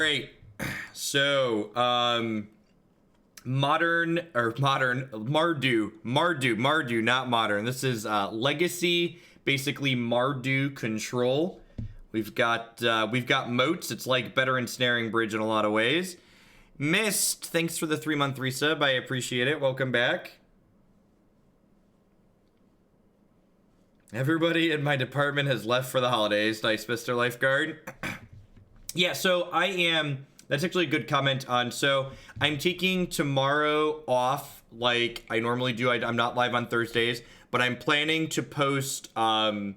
Great. So, Mardu, not modern. This is Legacy, basically Mardu control. We've got moats. It's like better ensnaring bridge in a lot of ways. Mist, thanks for the 3-month resub. I appreciate it. Welcome back. Everybody in my department has left for the holidays. Nice, Mr. Lifeguard. Yeah, so that's actually a good comment on, so I'm taking tomorrow off like I normally do. I'm not live on Thursdays, but I'm planning to post, 2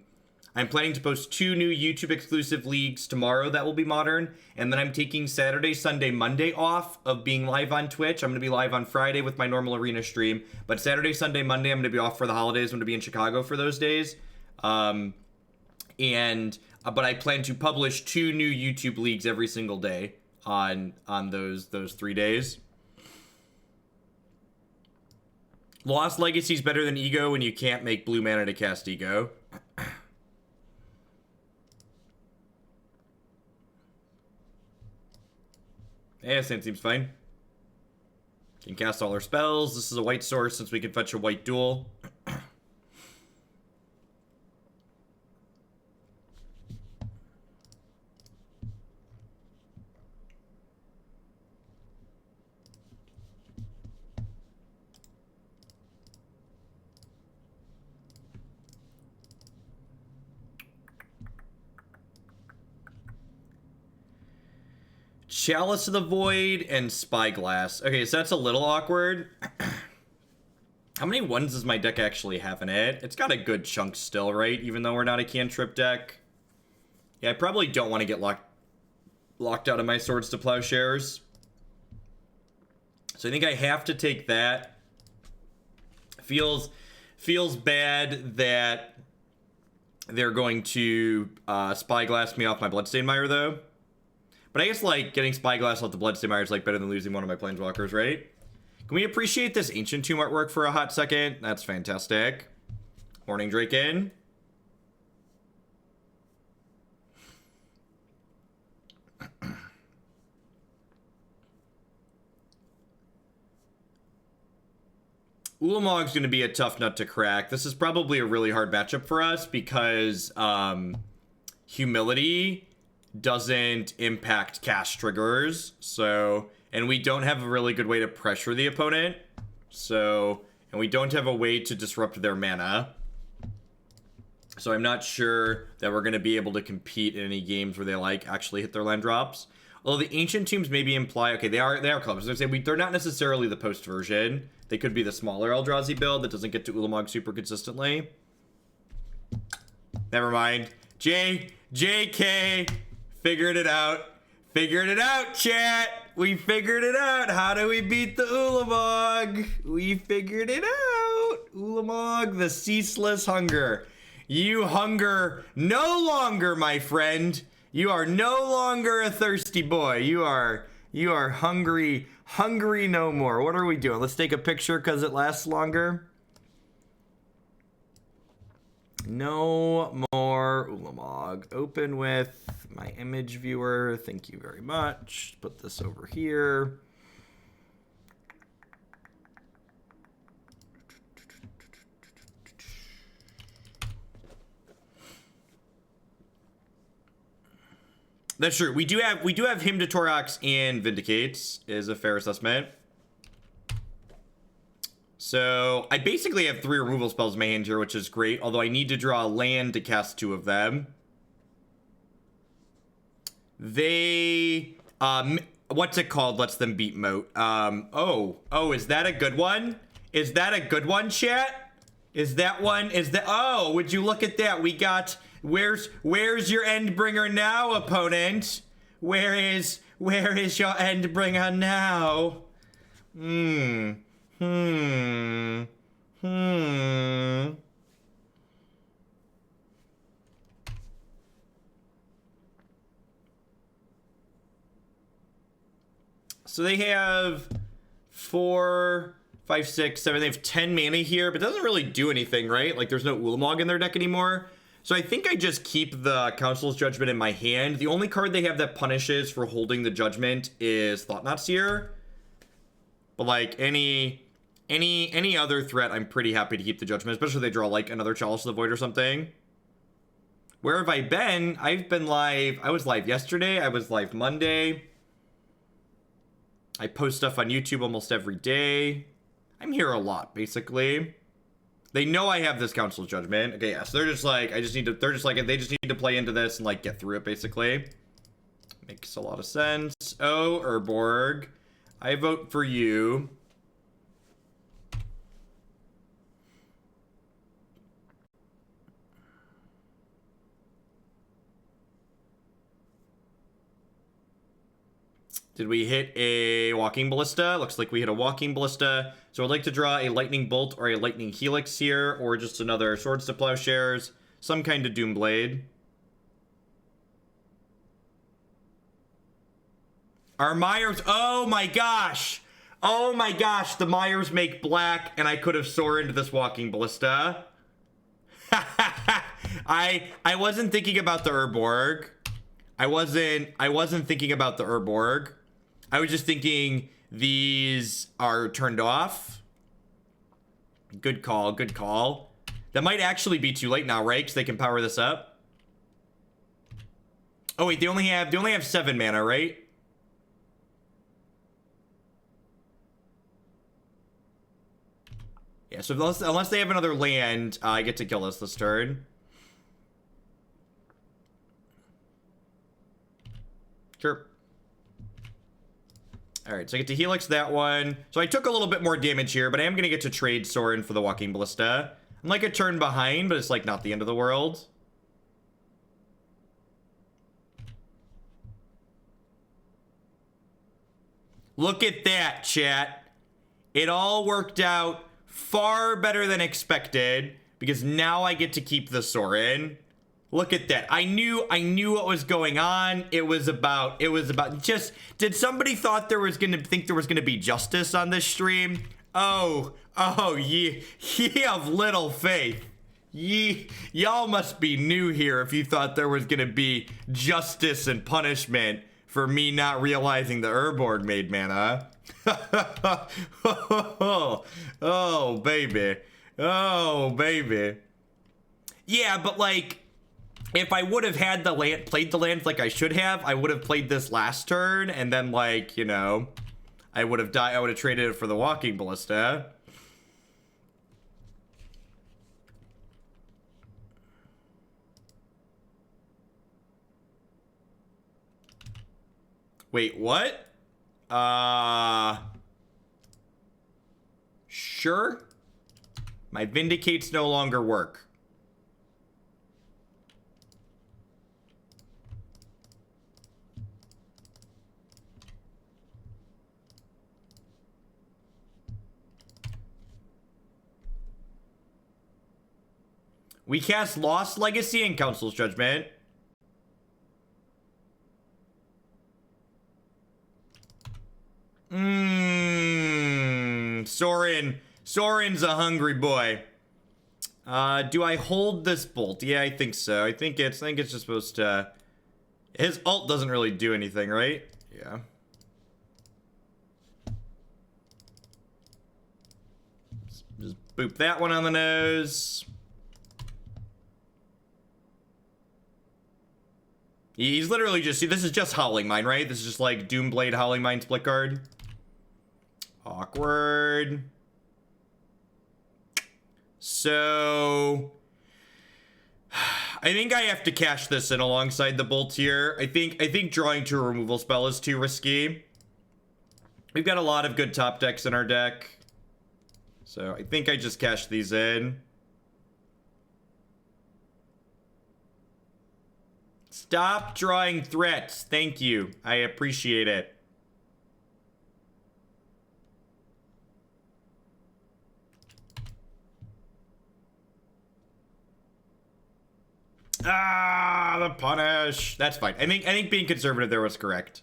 new YouTube exclusive leagues tomorrow that will be modern, and then I'm taking Saturday, Sunday, Monday off of being live on Twitch. I'm going to be live on Friday with my normal arena stream, but Saturday, Sunday, Monday, I'm going to be off for the holidays. I'm going to be in Chicago for those days. But I plan to publish 2 new YouTube leagues every single day on those 3 days. Lost Legacy is better than Ego when you can't make blue mana to cast Ego. Yeah, same seems fine. Can cast all our spells. This is a white source since we can fetch a white duel. Chalice of the Void and Spyglass. Okay, so that's a little awkward. How many ones does my deck actually have in it? It's got a good chunk still, right? Even though we're not a cantrip deck. Yeah, I probably don't want to get locked out of my Swords to Plowshares. So I think I have to take that. Feels bad that they're going to Spyglass me off my Bloodstained Mire, though. But I guess, like, getting Spyglass off the Bloodstained Mire is, like, better than losing one of my Planeswalkers, right? Can we appreciate this Ancient Tomb artwork for a hot second? That's fantastic. Morning Drake in. Ulamog's going to be a tough nut to crack. This is probably a really hard matchup for us because Humility doesn't impact cast triggers, so, and we don't have a really good way to pressure the opponent, so, and we don't have a way to disrupt their mana, so I'm not sure that we're going to be able to compete in any games where they like actually hit their land drops. Although the Ancient Tombs maybe imply, okay, they are colors. They're not necessarily the post version. They could be the smaller Eldrazi build that doesn't get to Ulamog super consistently. Never mind. JK. Figured it out. Figured it out, chat. We figured it out. How do we beat the Ulamog? We figured it out. Ulamog, the ceaseless hunger. You hunger no longer, my friend. You are no longer a thirsty boy. You are hungry no more. What are we doing? Let's take a picture because it lasts longer. No more Ulamog. Open with my image viewer. Thank you very much. Put this over here. That's true. We do have him to Tourach and Vindicates is a fair assessment. So I basically have 3 removal spells in my hand here, which is great. Although I need to draw a land to cast 2 of them. They, what's it called? Lets them beat Moat. Is that a good one? Is that a good one, chat? Oh, would you look at that? We got, where's your Endbringer now, opponent? Where is your Endbringer now? So they have 4, 5, 6, 7. They have 10 mana here, but it doesn't really do anything, right? Like, there's no Ulamog in their deck anymore. So I think I just keep the Council's Judgment in my hand. The only card they have that punishes for holding the Judgment is Thought-Knot Seer. But like any other threat, I'm pretty happy to keep the Judgment, especially if they draw like another Chalice of the Void or something. Where have I been? I've been live. I was live yesterday. I was live Monday. I post stuff on YouTube almost every day. I'm here a lot, basically. They know I have this Council's Judgment. Okay, yeah, so they're just like, they just need to play into this and like get through it, basically. Makes a lot of sense. Oh, Urborg. I vote for you. Did we hit a Walking Ballista? Looks like we hit a Walking Ballista. So I'd like to draw a Lightning Bolt or a Lightning Helix here, or just another Swords to Plowshares, some kind of Doomblade. Our Mires, oh my gosh! Oh my gosh, the Mires make black, and I could have Sorin into this Walking Ballista. I wasn't thinking about the Urborg. I wasn't thinking about the Urborg. I was just thinking these are turned off. Good call, good call. That might actually be too late now, right? Because they can power this up. Oh wait, they only have 7 mana, right? Yeah, so unless they have another land, I get to kill this turn. Sure. Alright, so I get to Helix that one. So I took a little bit more damage here, but I am going to get to trade Sorin for the Walking Ballista. I'm like a turn behind, but it's like not the end of the world. Look at that, chat. It all worked out far better than expected, because now I get to keep the Sorin. Look at that. I knew what was going on. It was about just, did somebody think there was gonna be justice on this stream? Oh, ye have little faith. Y'all must be new here if you thought there was gonna be justice and punishment for me not realizing the Urborg made mana. Oh, baby. Oh, baby. Yeah, but like, if I would have had played the land like I should have, I would have played this last turn, and then like, you know, I would have traded it for the Walking Ballista. Wait, what? Sure. My Vindicates no longer work. We cast Lost Legacy and Council's Judgment. Sorin's a hungry boy. Do I hold this bolt? Yeah, I think so. I think it's just supposed to... His ult doesn't really do anything, right? Yeah. Just boop that one on the nose. He's literally just... See, this is just Howling Mine, right? This is just like Doomblade Howling Mine split card. Awkward. So... I think I have to cash this in alongside the Bolt here. I think drawing to a removal spell is too risky. We've got a lot of good top decks in our deck. So I think I just cash these in. Stop drawing threats. Thank you. I appreciate it. Ah, the punish. That's fine. I think being conservative there was correct.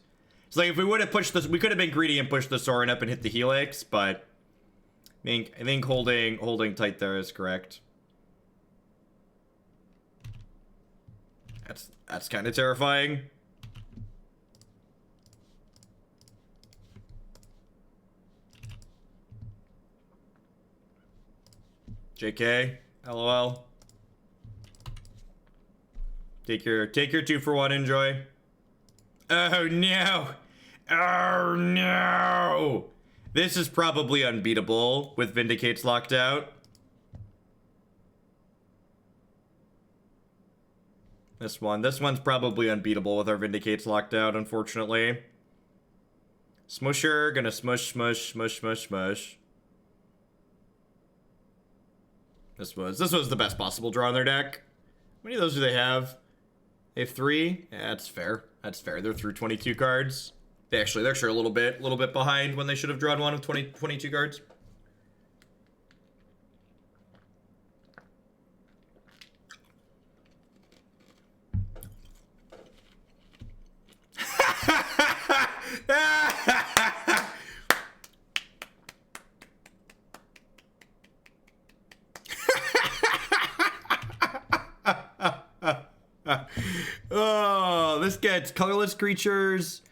It's like if we would have pushed this, we could have been greedy and pushed the Sorin up and hit the Helix, but I think holding tight there is correct. That's kind of terrifying. JK, LOL. Take your 2-for-1, enjoy. Oh no! Oh no! This is probably unbeatable with Vindicates locked out. This one's probably unbeatable with our Vindicates locked out, unfortunately. Smusher, gonna smush. This was the best possible draw in their deck. How many of those do they have? They have 3? Yeah, that's fair. That's fair. They're through 22 cards. They're actually a little bit behind when they should have drawn one of 22 cards. Oh, this gets colorless creatures.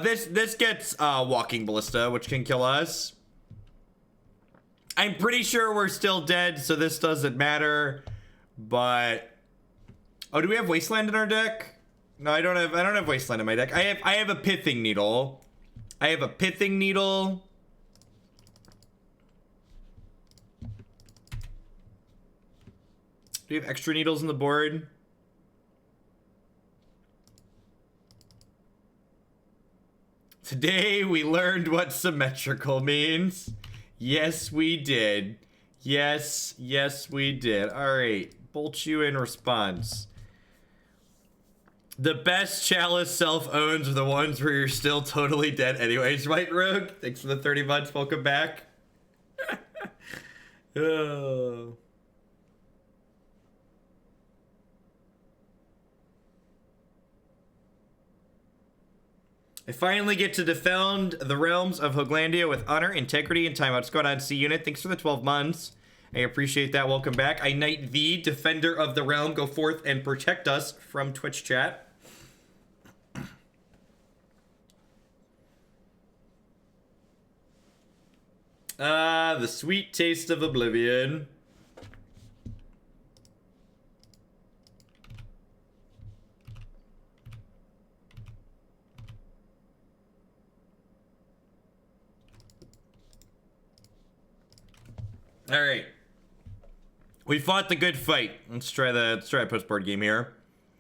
This gets Walking Ballista, which can kill us. I'm pretty sure we're still dead, so this doesn't matter. But oh, do we have Wasteland in our deck? No, I don't have Wasteland in my deck. I have a Pithing Needle. I have a Pithing Needle. Do you have extra needles on the board? Today we learned what symmetrical means. Yes, we did. Yes, we did. All right, bolt you in response. The best Chalice self-owns are the ones where you're still totally dead anyways, right, Rogue? Thanks for the 30 months. Welcome back. Oh. I finally get to defend the realms of Hoglandia with honor, integrity, and time. What's going on, C Unit? Thanks for the 12 months. I appreciate that. Welcome back. I knight the defender of the realm. Go forth and protect us from Twitch chat. The sweet taste of oblivion. All right, we fought the good fight. Let's try a postboard game here.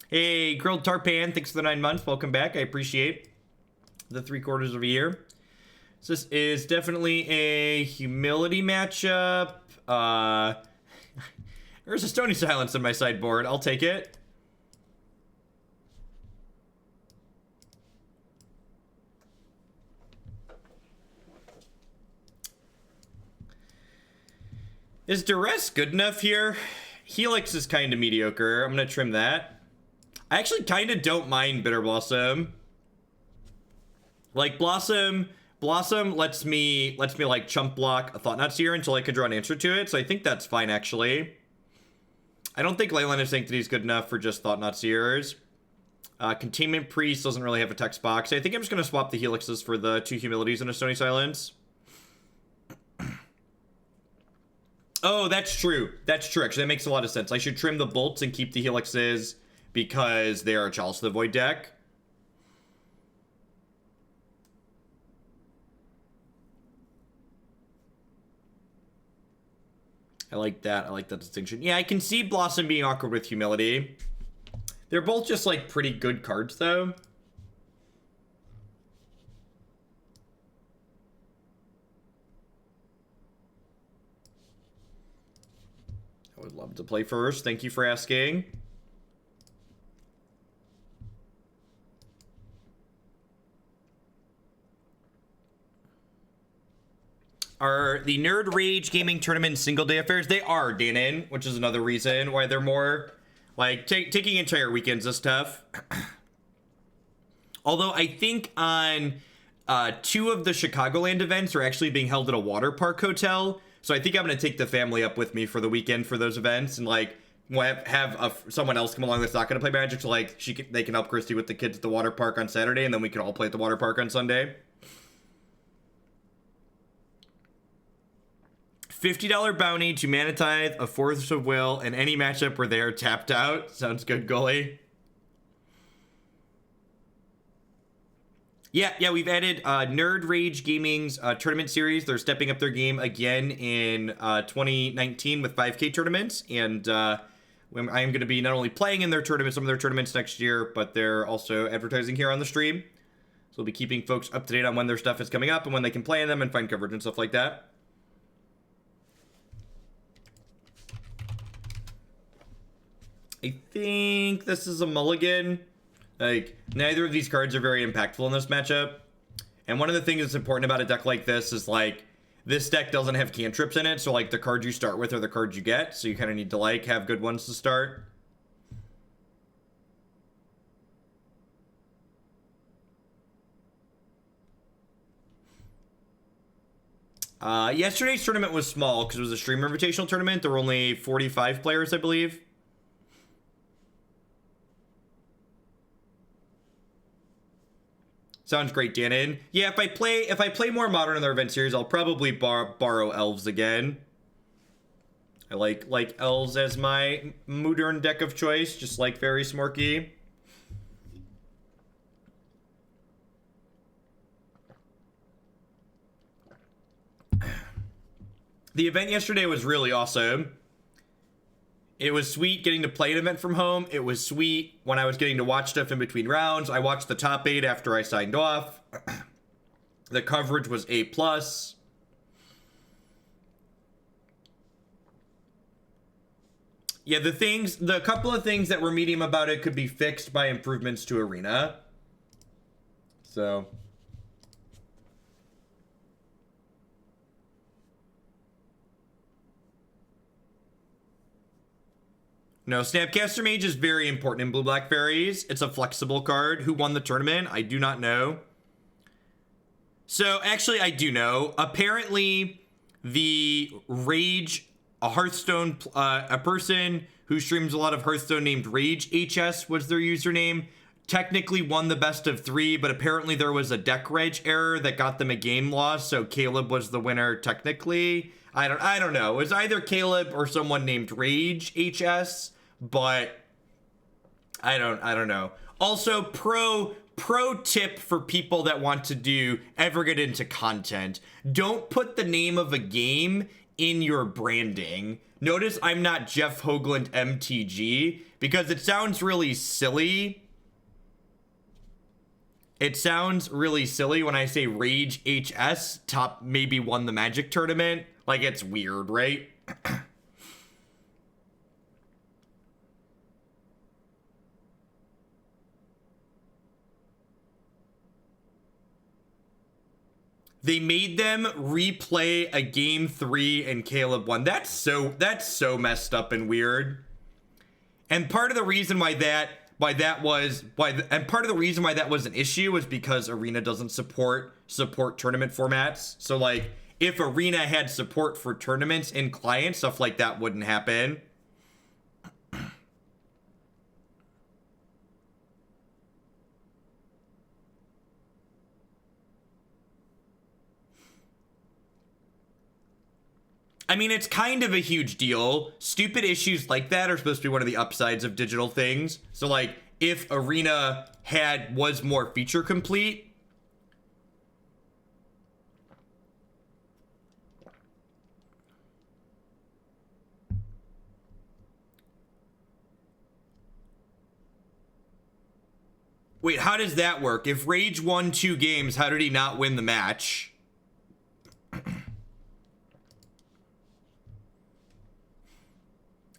Hey, Grilled Tarpan, thanks for the 9 months. Welcome back. I appreciate the 3/4 of a year. So this is definitely a humility matchup. There's a Stony Silence on my sideboard. I'll take it. Is Duress good enough here? Helix is kind of mediocre. I'm gonna trim that. I actually kind of don't mind Bitterblossom. Like Blossom lets me like chump block a Thought-Knot Seer until I can draw an answer to it. So I think that's fine actually. I don't think Leyline of Sanctity is good enough for just Thought-Knot Seers. Containment Priest doesn't really have a text box. I think I'm just gonna swap the Helixes for the 2 Humilities and a Stony Silence. Oh, that's true. That's true. Actually, that makes a lot of sense. I should trim the bolts and keep the Helixes because they are a Chalice of the Void deck. I like that. I like that distinction. Yeah, I can see Blossom being awkward with Humility. They're both just, like, pretty good cards, though. I would love to play first. Thank you for asking. Are the Nerd Rage Gaming Tournament single day affairs? They are, Danon, which is another reason why they're more, like, taking entire weekends is tough. Although I think on 2 of the Chicagoland events are actually being held at a water park hotel. So I think I'm going to take the family up with me for the weekend for those events and, like, someone else come along that's not going to play Magic, so like they can help Christy with the kids at the water park on Saturday, and then we can all play at the water park on Sunday. $50 bounty to Mana Tithe, a Force of Will, and any matchup where they are tapped out. Sounds good, Gully. Yeah, we've added Nerd Rage Gaming's tournament series. They're stepping up their game again in 2019 with 5K tournaments, and I am going to be not only playing in some of their tournaments next year, but they're also advertising here on the stream. So we'll be keeping folks up to date on when their stuff is coming up and when they can play in them and find coverage and stuff like that. I think this is a mulligan. Like, neither of these cards are very impactful in this matchup. And one of the things that's important about a deck like this is, like, this deck doesn't have cantrips in it, so, like, the cards you start with are the cards you get, so you kind of need to, like, have good ones to start. Yesterday's tournament was small, because it was a streamer invitational tournament. There were only 45 players, I believe. Sounds great, Danon. Yeah, if I play more Modern in their event series, I'll probably borrow Elves again. I like Elves as my modern deck of choice, just like very Smorky. The event yesterday was really awesome. It was sweet getting to play an event from home. It was sweet when I was getting to watch stuff in between rounds. I watched the top 8 after I signed off. The coverage was A+. Yeah, the couple of things that were medium about it could be fixed by improvements to Arena. So... No, Snapcaster Mage is very important in Blue-Black Fairies. It's a flexible card. Who won the tournament? I do not know. So, actually, I do know. Apparently, the Rage, a Hearthstone, a person who streams a lot of Hearthstone named Rage HS was their username, technically won the best of 3, but apparently there was a deck reg error that got them a game loss, so Caleb was the winner technically. I don't know. It was either Caleb or someone named Rage HS. But I don't know. Also, pro tip for people that want to ever get into content. Don't put the name of a game in your branding. Notice I'm not Jeff Hoagland MTG because it sounds really silly. It sounds really silly when I say Rage HS top maybe won the Magic tournament. Like, it's weird, right? They made them replay a game 3 and Caleb won. That's so messed up and weird. And part of the reason why that was an issue was because Arena doesn't support tournament formats. So like if Arena had support for tournaments in client, stuff like that wouldn't happen. I mean, it's kind of a huge deal. Stupid issues like that are supposed to be one of the upsides of digital things. So, like, if Arena was more feature complete, wait, how does that work? If Rage won 2 games, how did he not win the match?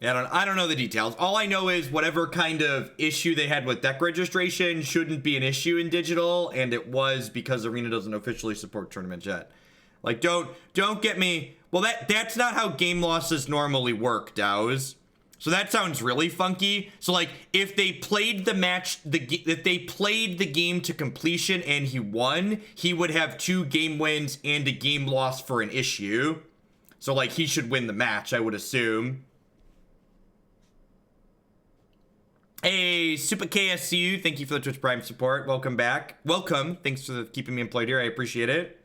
Yeah, I don't know the details. All I know is whatever kind of issue they had with deck registration shouldn't be an issue in digital, and it was because Arena doesn't officially support tournaments yet. Like, don't get me... Well, that's not how game losses normally work, Dows. So that sounds really funky. So, like, if they played if they played the game to completion and he won, he would have 2 game wins and a game loss for an issue. So, like, he should win the match, I would assume. Hey, Super KSCU, thank you for the Twitch Prime support. Welcome back. Welcome. Thanks for keeping me employed here. I appreciate it.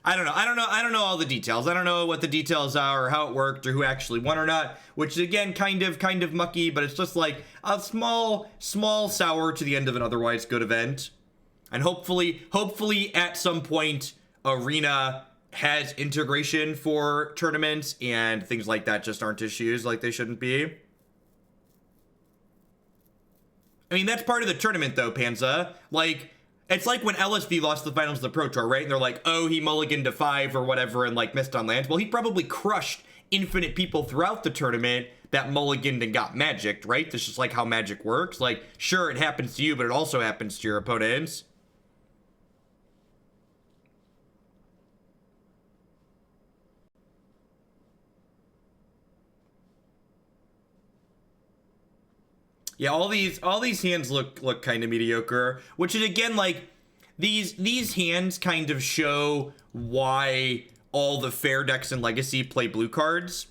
I don't know all the details. I don't know what the details are or how it worked or who actually won or not, which is again kind of mucky, but it's just like a small sour to the end of an otherwise good event. And hopefully at some point Arena has integration for tournaments and things like that just aren't issues like they shouldn't be. I mean, that's part of the tournament though, Panza. Like, it's like when LSV lost the finals of the Pro Tour, right? And they're like, oh, he mulliganed to 5 or whatever and like missed on lands. Well, he probably crushed infinite people throughout the tournament that mulliganed and got magicked, right? That's just like how magic works. Like, sure, it happens to you, but it also happens to your opponents. Yeah, all these hands look kind of mediocre, which is again like these hands kind of show why all the fair decks in Legacy play blue cards,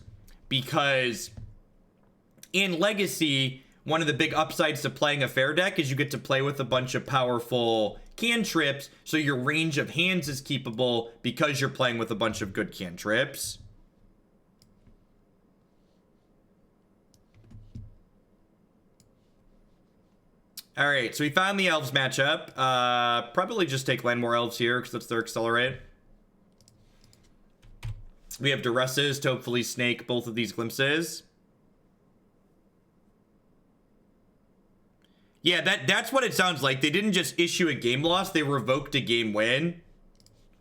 because in Legacy one of the big upsides to playing a fair deck is you get to play with a bunch of powerful cantrips, so your range of hands is keepable because you're playing with a bunch of good cantrips. All right, so we found the Elves matchup. Probably just take Landmore Elves here because that's their accelerate. We have Duresses to hopefully snake both of these glimpses. Yeah, that's what it sounds like. They didn't just issue a game loss, they revoked a game win.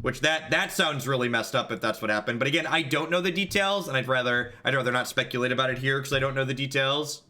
Which that sounds really messed up if that's what happened. But again, I don't know the details, and I'd rather not speculate about it here because I don't know the details.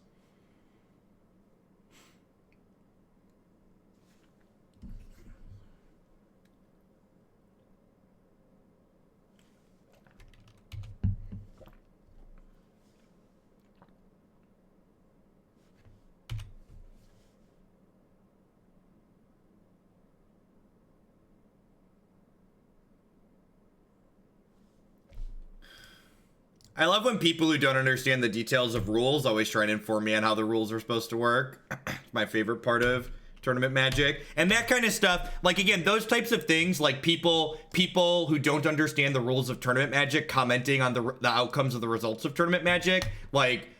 I love when people who don't understand the details of rules always try and inform me on how the rules are supposed to work. It's my favorite part of tournament magic. And that kind of stuff, like again, those types of things, like people who don't understand the rules of tournament magic commenting on the outcomes of the results of tournament magic, like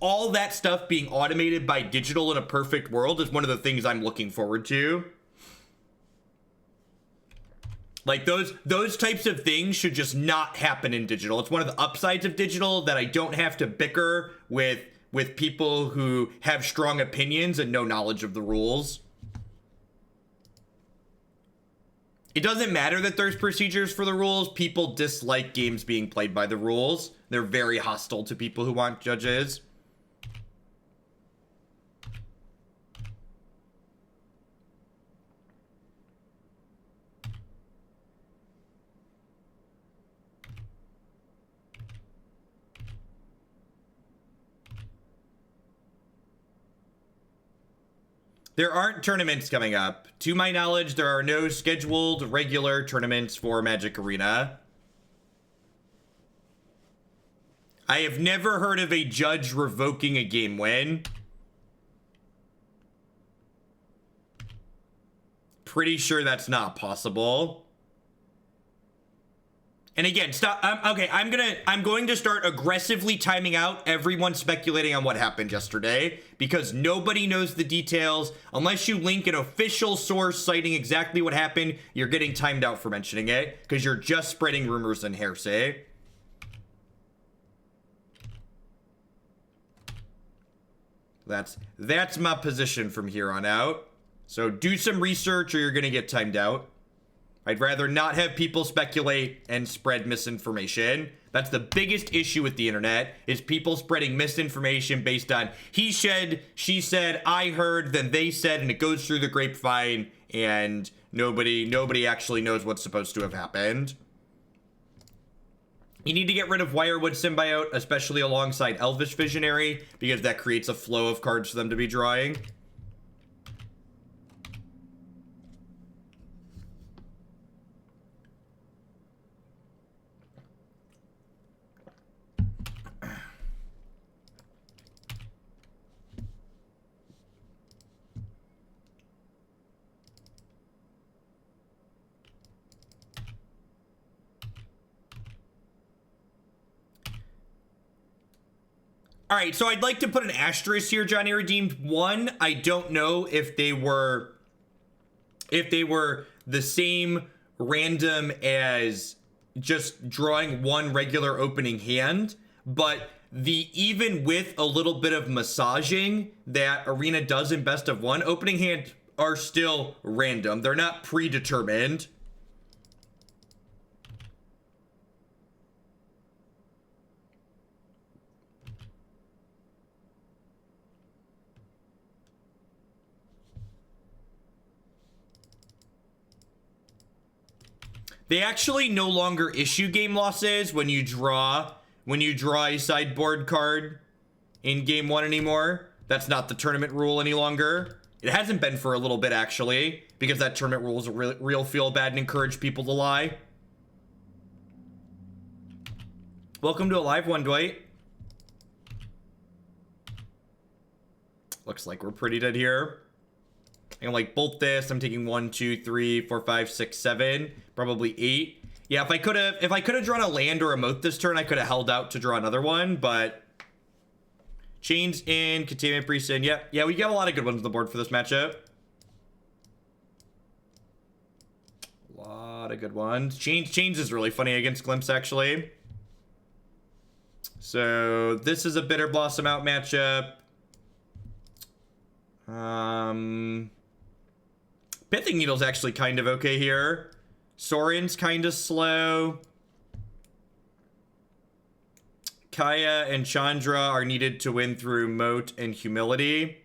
all that stuff being automated by digital in a perfect world is one of the things I'm looking forward to. Like those types of things should just not happen in digital. It's one of the upsides of digital that I don't have to bicker with people who have strong opinions and no knowledge of the rules. It doesn't matter that there's procedures for the rules. People dislike games being played by the rules. They're very hostile to people who want judges. There aren't tournaments coming up. To my knowledge, there are no scheduled regular tournaments for Magic Arena. I have never heard of a judge revoking a game win. Pretty sure that's not possible. And again, stop. Okay, I'm going to start aggressively timing out everyone speculating on what happened yesterday, because nobody knows the details. Unless you link an official source citing exactly what happened, you're getting timed out for mentioning it, because you're just spreading rumors and hearsay. That's my position from here on out. So do some research or you're gonna get timed out. I'd rather not have people speculate and spread misinformation. That's the biggest issue with the internet, is people spreading misinformation based on he said, she said, I heard, then they said, and it goes through the grapevine, and nobody actually knows what's supposed to have happened. You need to get rid of Wirewood Symbiote, especially alongside Elvish Visionary, because that creates a flow of cards for them to be drawing. All right, so I'd like to put an asterisk here, Johnny Redeemed. One, I don't know if they were the same random as just drawing one regular opening hand, but even with a little bit of massaging that Arena does in best of one, opening hand are still random. They're not predetermined. They actually no longer issue game losses when you draw a sideboard card in game one anymore. That's not the tournament rule any longer. It hasn't been for a little bit, actually, because that tournament rule is a real feel bad and encourage people to lie. Welcome to a live one, Dwight. Looks like we're pretty dead here. I'm like bolt this. I'm taking 1, 2, 3, 4, 5, 6, 7, probably 8. Yeah, if I could have drawn a land or a moat this turn, I could have held out to draw another one, but Chains in, Containment Priest in. Yep. Yeah, we got a lot of good ones on the board for this matchup. A lot of good ones. Chains is really funny against Glimpse, actually. So this is a Bitterblossom out matchup. Pithing Needle's actually kind of okay here. Sorin's kind of slow. Kaya and Chandra are needed to win through Moat and Humility.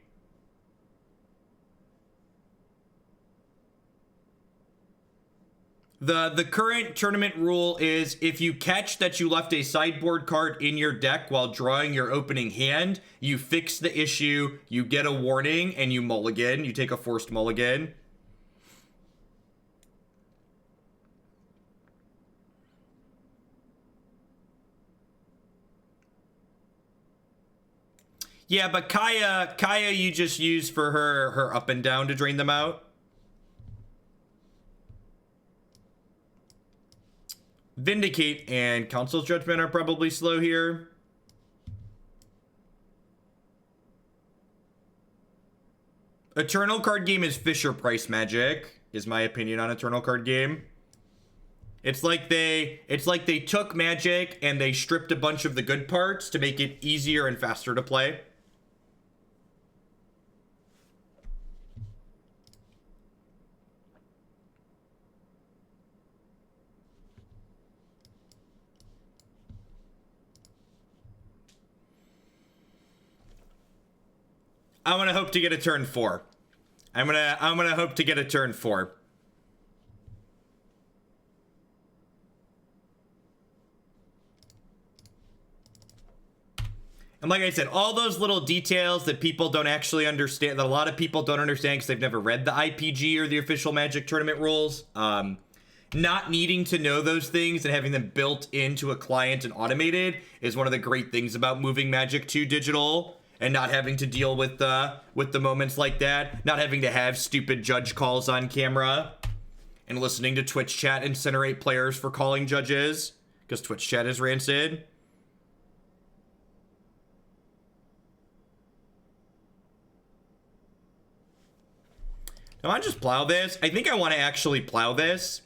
The current tournament rule is if you catch that you left a sideboard card in your deck while drawing your opening hand, you fix the issue, you get a warning, and you mulligan. You take a forced mulligan. Yeah, but Kaya you just use for her up and down to drain them out. Vindicate and Council's Judgment are probably slow here. Eternal card game is Fisher Price magic, is my opinion on Eternal card game. It's like they took Magic and they stripped a bunch of the good parts to make it easier and faster to play. I'm gonna hope to get a turn 4. I'm gonna hope to get a turn 4. And like I said, all those little details that people don't actually understand, that a lot of people don't understand because they've never read the IPG or the official Magic tournament rules, not needing to know those things and having them built into a client and automated is one of the great things about moving Magic to digital and not having to deal with the moments like that, not having to have stupid judge calls on camera and listening to Twitch chat incinerate players for calling judges because Twitch chat is rancid. I want to just plow this. I think I want to actually plow this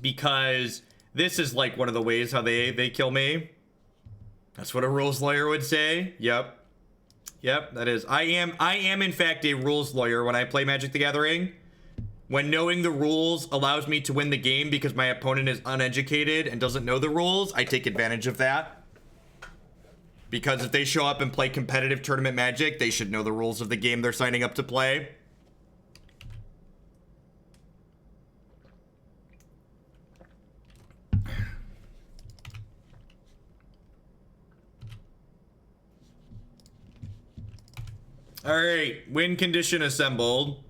because this is like one of the ways how they kill me. That's what a rules lawyer would say. Yep, that is. I am in fact a rules lawyer when I play Magic the Gathering. When knowing the rules allows me to win the game because my opponent is uneducated and doesn't know the rules, I take advantage of that. Because if they show up and play competitive tournament Magic, they should know the rules of the game they're signing up to play. All right, win condition assembled.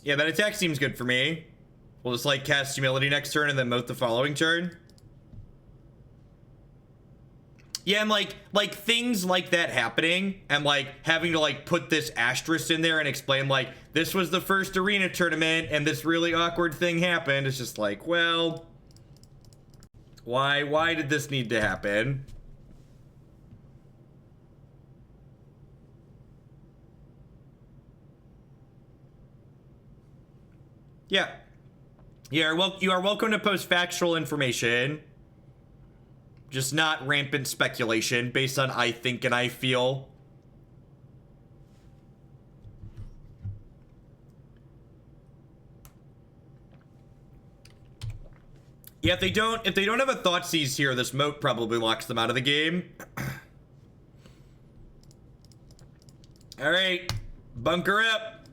Yeah, that attack seems good for me. We'll just like cast Humility next turn and then Moat the following turn. Yeah, and like things like that happening and like having to like put this asterisk in there and explain like this was the first arena tournament and this really awkward thing happened. It's just like, well, why did this need to happen? Yeah. Yeah, well, you are welcome to post factual information. Just not rampant speculation based on I think and I feel. Yeah, if they don't have a Thoughtseize here, this Moat probably locks them out of the game. Alright. Bunker up.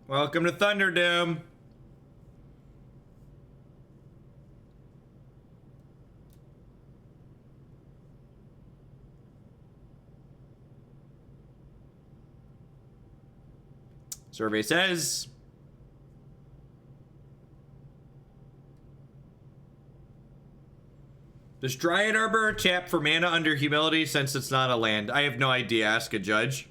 Welcome to Thunderdome. Survey says does Dryad Arbor tap for mana under Humility since it's not a land? I have no idea. Ask a judge.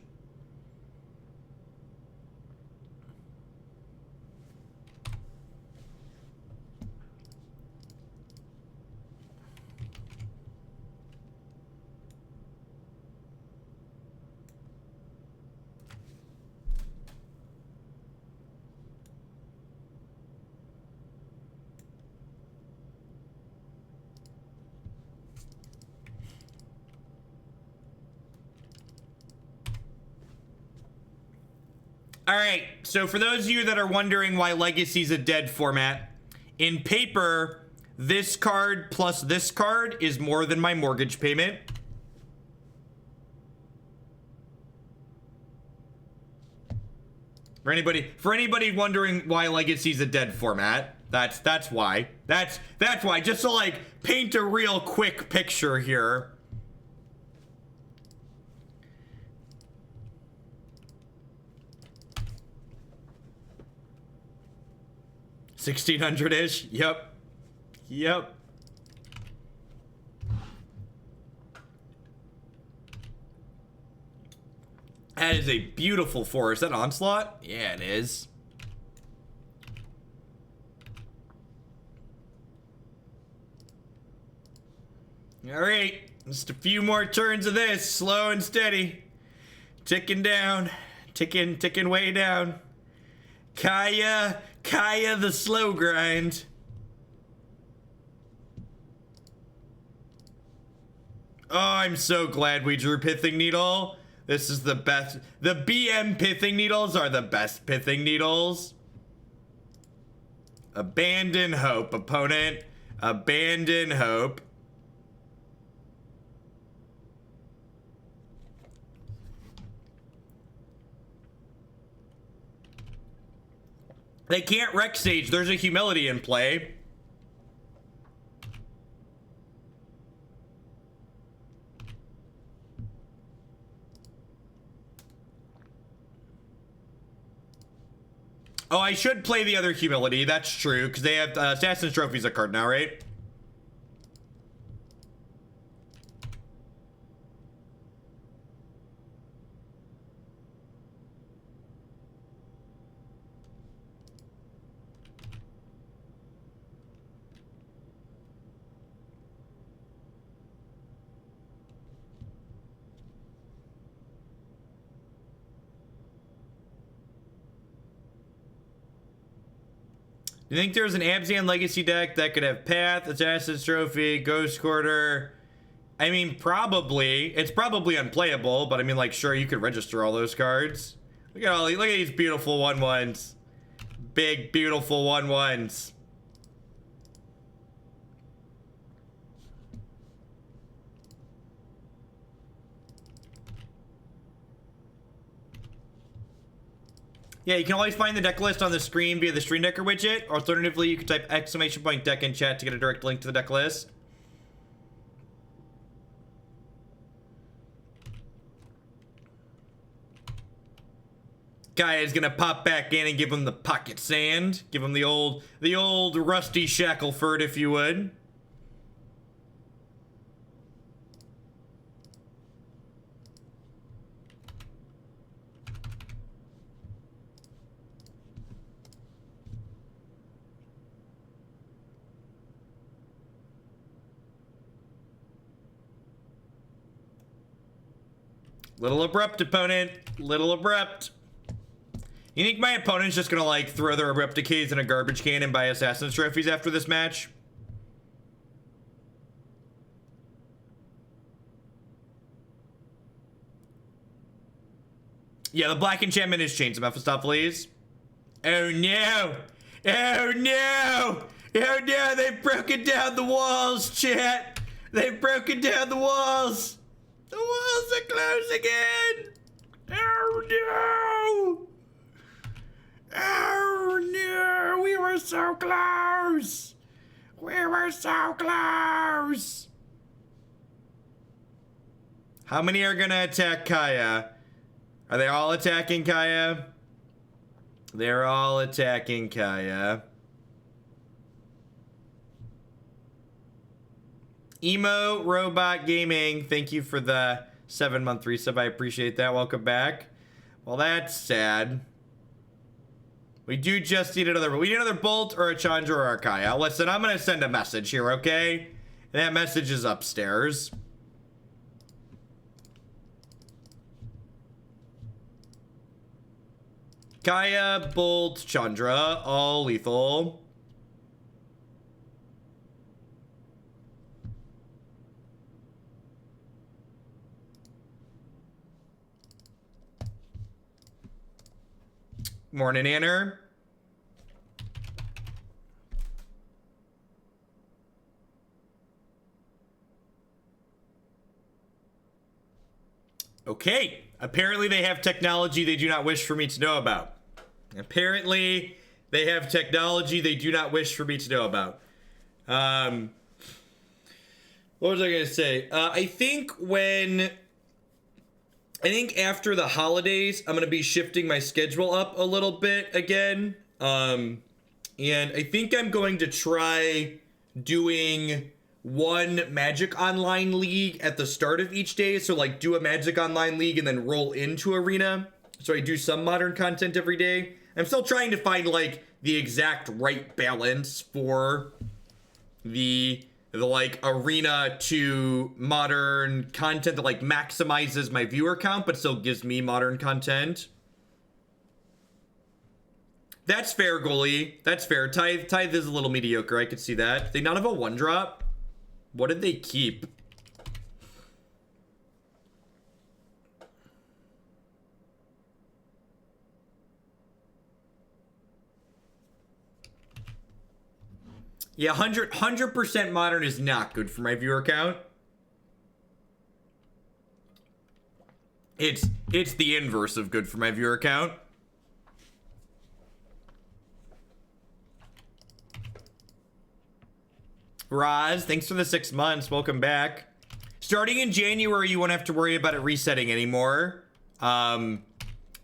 Alright, so for those of you that are wondering why Legacy's a dead format, in paper, this card plus this card is more than my mortgage payment. For anybody wondering why Legacy's a dead format, that's why. That's why, just to like paint a real quick picture here. $1,600-ish. Yep. That is a beautiful forest. Is that Onslaught? Yeah, it is. All right, just a few more turns of this, slow and steady, ticking down, ticking way down. Kaya the slow grind. Oh, I'm so glad we drew Pithing Needle. This is the best. The BM Pithing Needles are the best Pithing Needles. Abandon hope, opponent. Abandon hope. They can't wreck Sage. There's a Humility in play. Oh, I should play the other Humility. That's true, because they have Assassin's Trophy's a card now, right? You think there's an Abzan Legacy deck that could have Path, Assassin's Trophy, Ghost Quarter? I mean, probably. It's probably unplayable, but I mean, like, sure, you could register all those cards. Look at these beautiful 1/1s. Big, beautiful 1/1s. Yeah, you can always find the deck list on the screen via the Stream Decker widget. Alternatively, you can type !deck in chat to get a direct link to the deck list. Kaya's gonna pop back in and give him the pocket sand. Give him the old rusty Shackleford, if you would. Little abrupt, opponent. Little abrupt. You think my opponent's just gonna, like, throw their abrupt decays in a garbage can and buy Assassin's trophies after this match? Yeah, the black enchantment is Chains of Mephistopheles. Oh no! Oh no! Oh no! They've broken down the walls, chat! They've broken down the walls! The walls are closing in! Oh no! Oh no! We were so close! We were so close! How many are gonna attack Kaya? Are they all attacking Kaya? They're all attacking Kaya. Emo Robot Gaming, thank you for the 7-month resub. I appreciate that. Welcome back. Well, that's sad. We do just need another. We need another Bolt or a Chandra or a Kaya. Listen, I'm gonna send a message here, okay? And that message is upstairs. Kaya, Bolt, Chandra, all lethal. Morning, Anner. Okay. Apparently they have technology they do not wish for me to know about. Apparently they have technology they do not wish for me to know about. What was I going to say? I think after the holidays, I'm going to be shifting my schedule up a little bit again. And I think I'm going to try doing one Magic Online League at the start of each day. So, like, do a Magic Online League and then roll into Arena. So I do some Modern content every day. I'm still trying to find, like, the exact right balance for the like Arena to Modern content that like maximizes my viewer count but still gives me Modern content. That's fair, goalie. That's fair. Tithe is a little mediocre. I could see that. They not have a 1-drop. What did they keep? Yeah, 100% Modern is not good for my viewer count. It's the inverse of good for my viewer count. Roz, thanks for the 6 months. Welcome back. Starting in January, you won't have to worry about it resetting anymore. In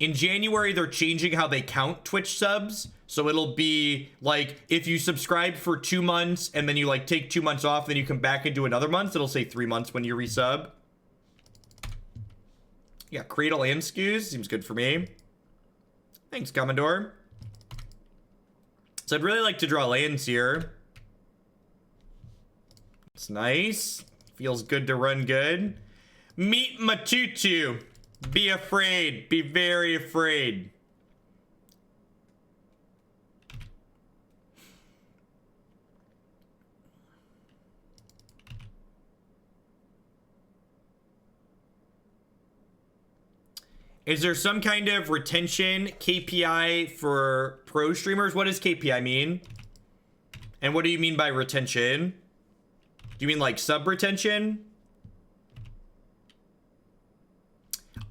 January, they're changing how they count Twitch subs. So it'll be like if you subscribe for 2 months and then you like take 2 months off, then you come back and do another month. It'll say 3 months when you resub. Yeah, Cradle and Skews seems good for me. Thanks, Commodore. So I'd really like to draw lands here. It's nice. Feels good to run good. Meet Matutu. Be afraid. Be very afraid. Is there some kind of retention KPI for pro streamers? What does KPI mean? And what do you mean by retention? Do you mean like sub retention?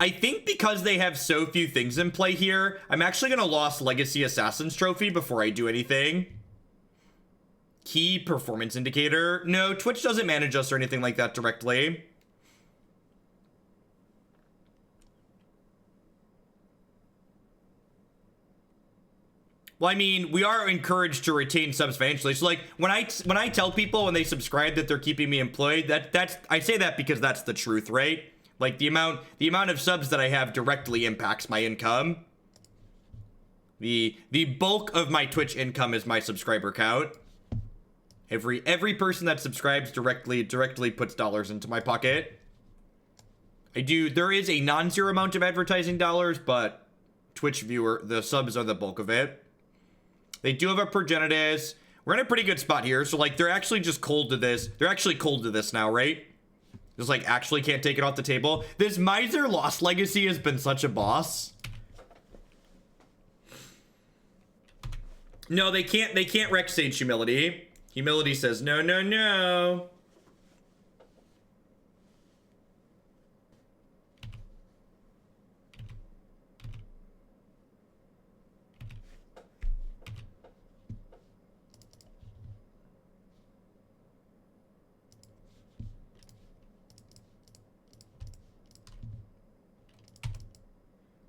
I think because they have so few things in play here, I'm actually gonna Lost Legacy Assassin's Trophy before I do anything. Key performance indicator. No, Twitch doesn't manage us or anything like that directly. Well, I mean, we are encouraged to retain subs financially. So, like, when I tell people when they subscribe that they're keeping me employed, that's I say that because that's the truth, right? Like, the amount of subs that I have directly impacts my income. The bulk of my Twitch income is my subscriber count. Every person that subscribes directly puts dollars into my pocket. There is a non-zero amount of advertising dollars, but the subs are the bulk of it. They do have a Progenitus. We're in a pretty good spot here. So, like, they're actually just cold to this. They're actually cold to this now, right? Just, like, actually can't take it off the table. This Miser Lost Legacy has been such a boss. No, they can't wreck Sage Humility. Humility says, no, no, no.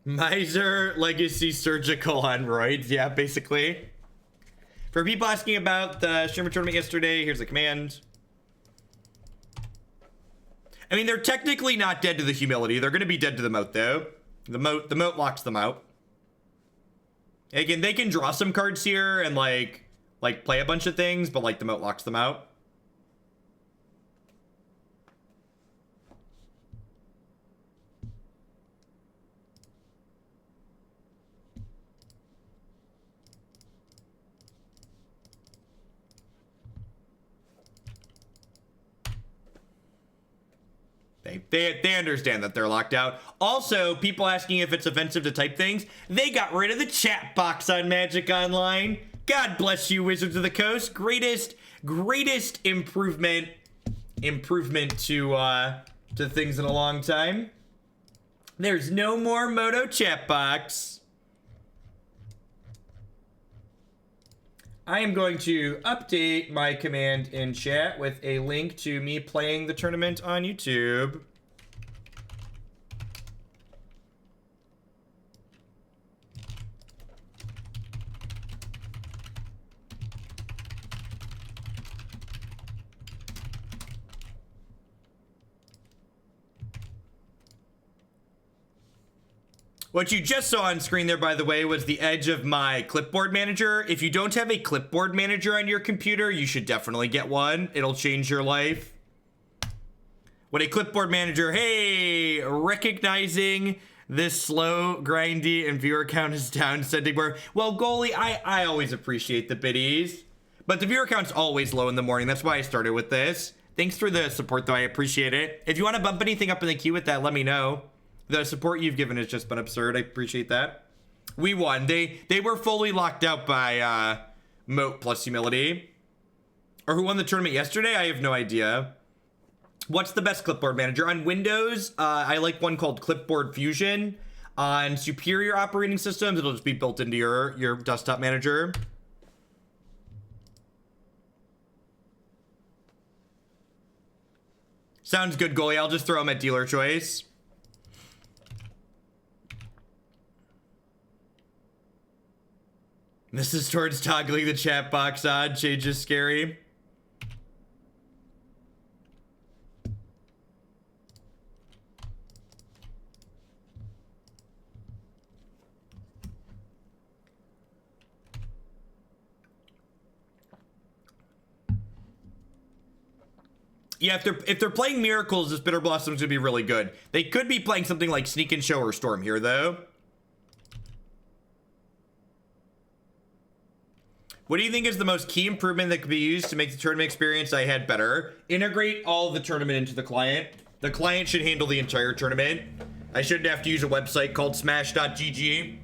Miser Legacy Surgical on roids. Yeah, basically. For people asking about the streamer tournament yesterday, here's the command. I mean, they're technically not dead to the humility. They're going to be dead to the moat, though. The moat locks them out. Again, they can draw some cards here and like play a bunch of things, but like the moat locks them out. They understand that they're locked out. Also, people asking if it's offensive to type things. They got rid of the chat box on Magic Online. God bless you, Wizards of the Coast. Greatest improvement to things in a long time. There's no more Moto chat box. I am going to update my command in chat with a link to me playing the tournament on YouTube. What you just saw on screen there, by the way, was the edge of my clipboard manager. If you don't have a clipboard manager on your computer, you should definitely get one. It'll change your life. What a clipboard manager, hey, recognizing this slow, grindy, and viewer count is down, sending more. Well, goalie, I always appreciate the biddies, but the viewer count's always low in the morning. That's why I started with this. Thanks for the support, though. I appreciate it. If you want to bump anything up in the queue with that, let me know. The support you've given has just been absurd. I appreciate that. We won. They were fully locked out by Moat plus Humility. Or who won the tournament yesterday? I have no idea. What's the best clipboard manager? On Windows, I like one called Clipboard Fusion. On superior operating systems, it'll just be built into your desktop manager. Sounds good, goalie. I'll just throw them at dealer choice. This is towards toggling the chat box on. Change is scary. Yeah, if they're playing Miracles, this Bitterblossom is gonna be really good. They could be playing something like Sneak and Show or Storm here, though. What do you think is the most key improvement that could be used to make the tournament experience I had better? Integrate all of the tournament into the client. The client should handle the entire tournament. I shouldn't have to use a website called smash.gg.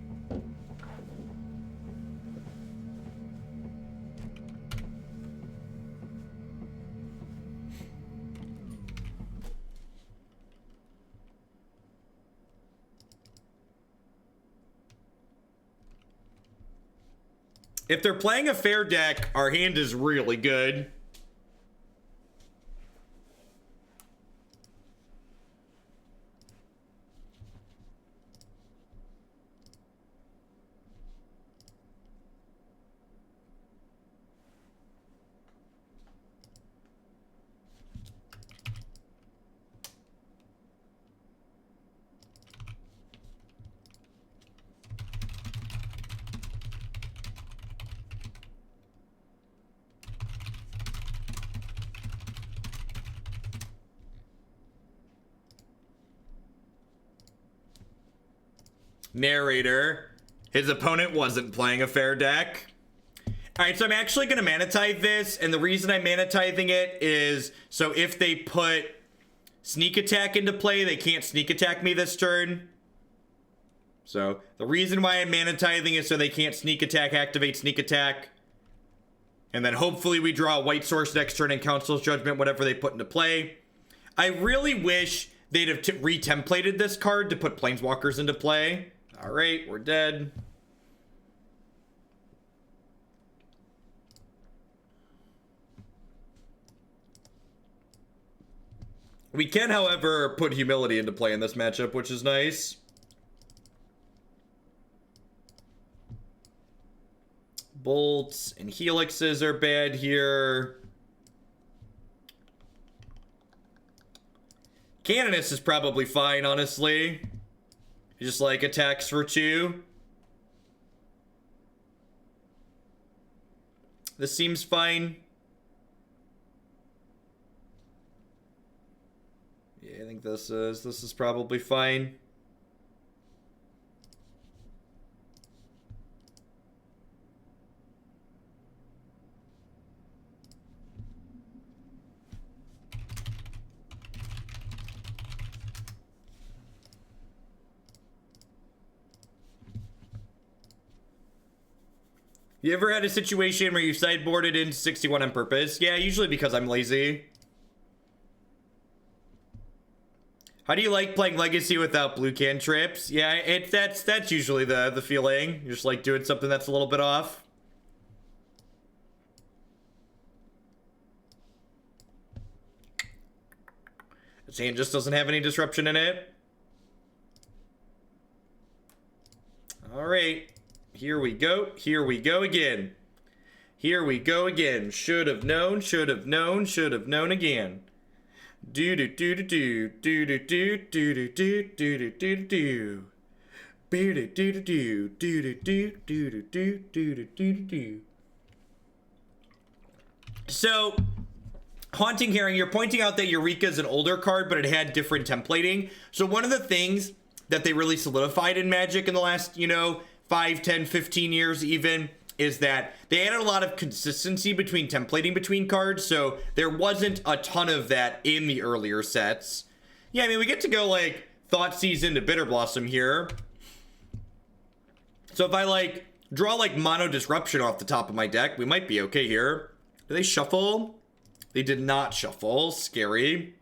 If they're playing a fair deck, our hand is really good. Narrator. His opponent wasn't playing a fair deck. Alright, so I'm actually going to Mana Tithe this, and the reason I'm Mana Tithing it is so if they put Sneak Attack into play, they can't Sneak Attack me this turn. So the reason why I'm Mana Tithing is so they can't Sneak Attack, activate Sneak Attack. And then hopefully we draw a white source next turn in Council's Judgment, whatever they put into play. I really wish they'd have re-templated this card to put Planeswalkers into play. Alright, we're dead. We can, however, put Humility into play in this matchup, which is nice. Bolts and Helixes are bad here. Canonist is probably fine, honestly. Just like attacks for 2. This seems fine. Yeah, I think this is probably fine. You ever had a situation where you sideboarded into 61 on purpose? Yeah, usually because I'm lazy. How do you like playing Legacy without blue cantrips? Yeah, that's usually the feeling. You're just like doing something that's a little bit off. This hand just doesn't have any disruption in it. All right. Here we go. Here we go again. Here we go again. Should have known, should have known, should have known again. Do do do do do do do do do do do do do do. Do do do do do do do do do do do do. So, Haunting Hearing, you're pointing out that Eureka is an older card, but it had different templating. So one of the things that they really solidified in Magic in the last, 5, 10, 15 years even, is that they added a lot of consistency between templating between cards, so there wasn't a ton of that in the earlier sets. Yeah, I mean, we get to go, like, Thoughtseize into Bitterblossom here. So if I, draw, Mono Disruption off the top of my deck, we might be okay here. Do they shuffle? They did not shuffle. Scary.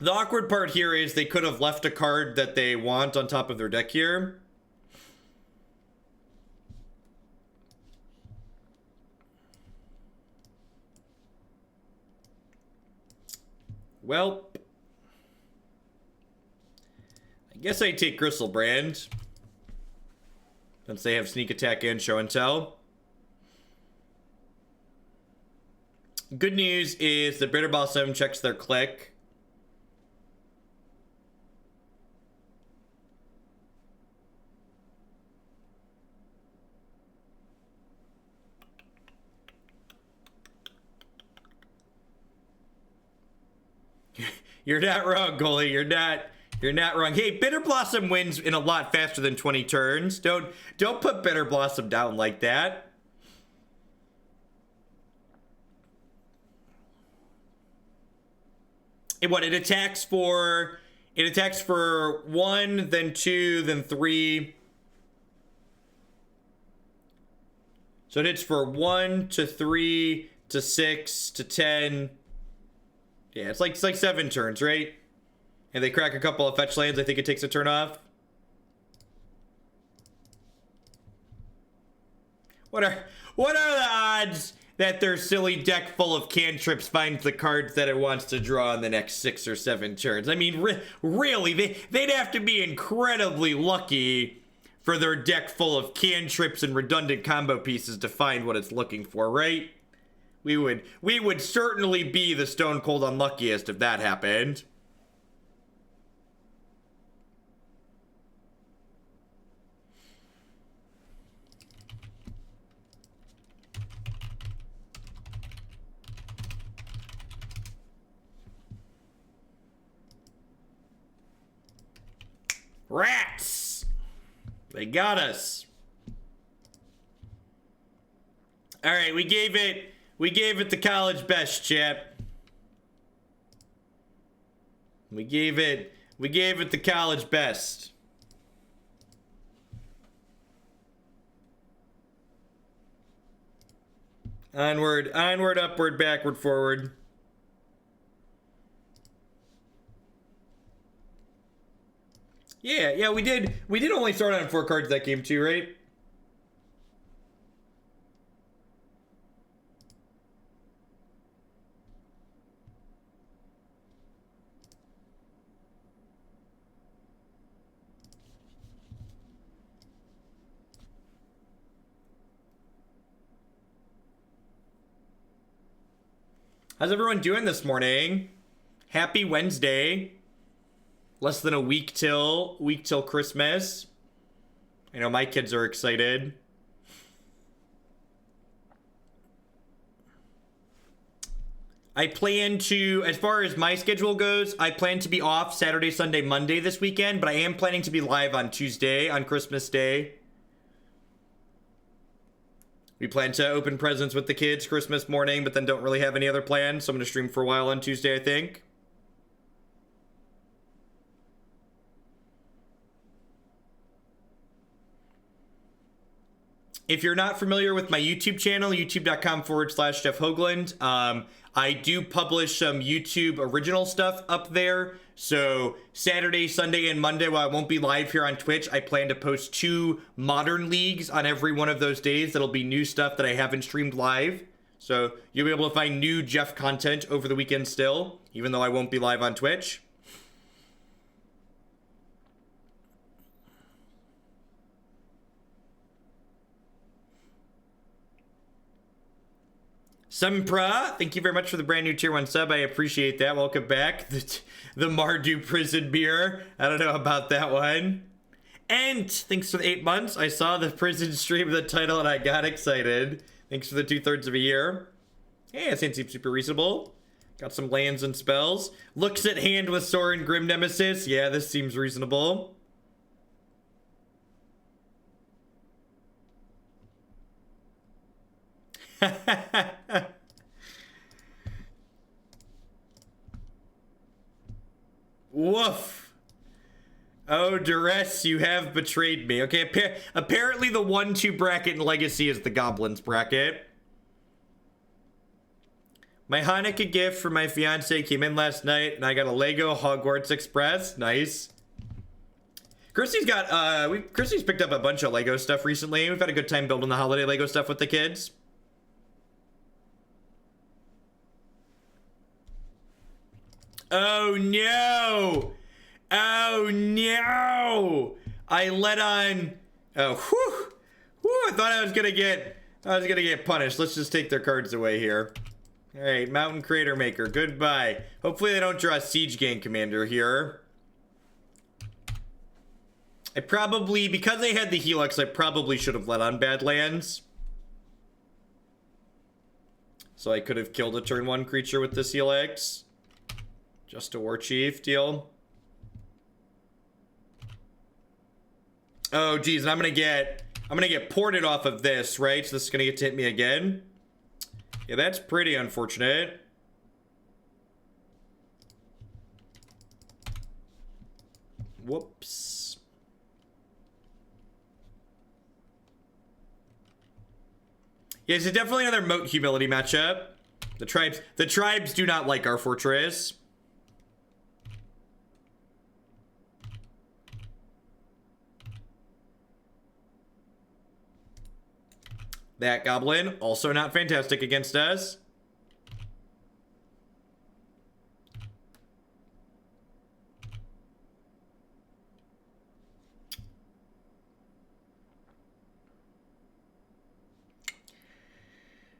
The awkward part here is they could have left a card that they want on top of their deck here. Well, I guess I take Gristlebrand, since they have Sneak Attack and Show and Tell. Good news is the Bitterblossom checks their click. You're not wrong, goalie. You're not wrong. Hey, Bitterblossom wins in a lot faster than 20 turns. Don't put Bitterblossom down like that. It attacks for 1, then 2, then 3. So it hits for 1 to 3 to 6 to 10. Yeah, it's like 7 turns, right? And they crack a couple of fetch lands. I think it takes a turn off. What are the odds that their silly deck full of cantrips finds the cards that it wants to draw in the next 6 or 7 turns? I mean, really, they'd have to be incredibly lucky for their deck full of cantrips and redundant combo pieces to find what it's looking for, right? We would certainly be the stone cold unluckiest if that happened. Rats! They got us. All right, we gave it the college best, chap. We gave it the college best. Onward, upward, backward, forward. Yeah, we did only start on 4 cards that game too, right? How's everyone doing this morning? Happy Wednesday. Less than a week till Christmas. I know my kids are excited. I plan to, as far as my schedule goes, I plan to be off Saturday, Sunday, Monday this weekend, but I am planning to be live on Tuesday, on Christmas Day. We plan to open presents with the kids Christmas morning, but then don't really have any other plans, so I'm going to stream for a while on Tuesday, I think. If you're not familiar with my YouTube channel, youtube.com/Jeff Hoagland, I do publish some YouTube original stuff up there. So Saturday, Sunday, and Monday, while I won't be live here on Twitch, I plan to post 2 modern leagues on every one of those days. That'll be new stuff that I haven't streamed live. So you'll be able to find new Jeff content over the weekend still, even though I won't be live on Twitch. Sempra, thank you very much for the brand new tier 1 sub. I appreciate that. Welcome back. The Mardu prison beer. I don't know about that one. And thanks for the 8 months. I saw the prison stream of the title and I got excited. Thanks for the 2/3 of a year. Hey, that seems super reasonable. Got some lands and spells. Looks at hand with Sorin Grim Nemesis. Yeah, this seems reasonable. Woof. Oh, Duress, you have betrayed me. Okay, apparently the 1-2 bracket in Legacy is the Goblins bracket. My Hanukkah gift for my fiance came in last night, and I got a Lego Hogwarts Express. Nice. Christy's picked up a bunch of Lego stuff recently. We've had a good time building the holiday Lego stuff with the kids. Oh no! Oh no! I let on. Oh, whew! Whew! I thought I was gonna get punished. Let's just take their cards away here. All right, Mountain Crater Maker. Goodbye. Hopefully they don't draw a Siege Gang Commander here. Because they had the Helix, I probably should have let on Badlands. So I could have killed a turn 1 creature with this Helix. Just a War Chief deal. Oh geez, and I'm gonna get ported off of this, right? So this is gonna get to hit me again. Yeah, that's pretty unfortunate. Whoops. Yeah, it's definitely another Moat humility matchup. The tribes do not like our fortress. That goblin, also not fantastic against us.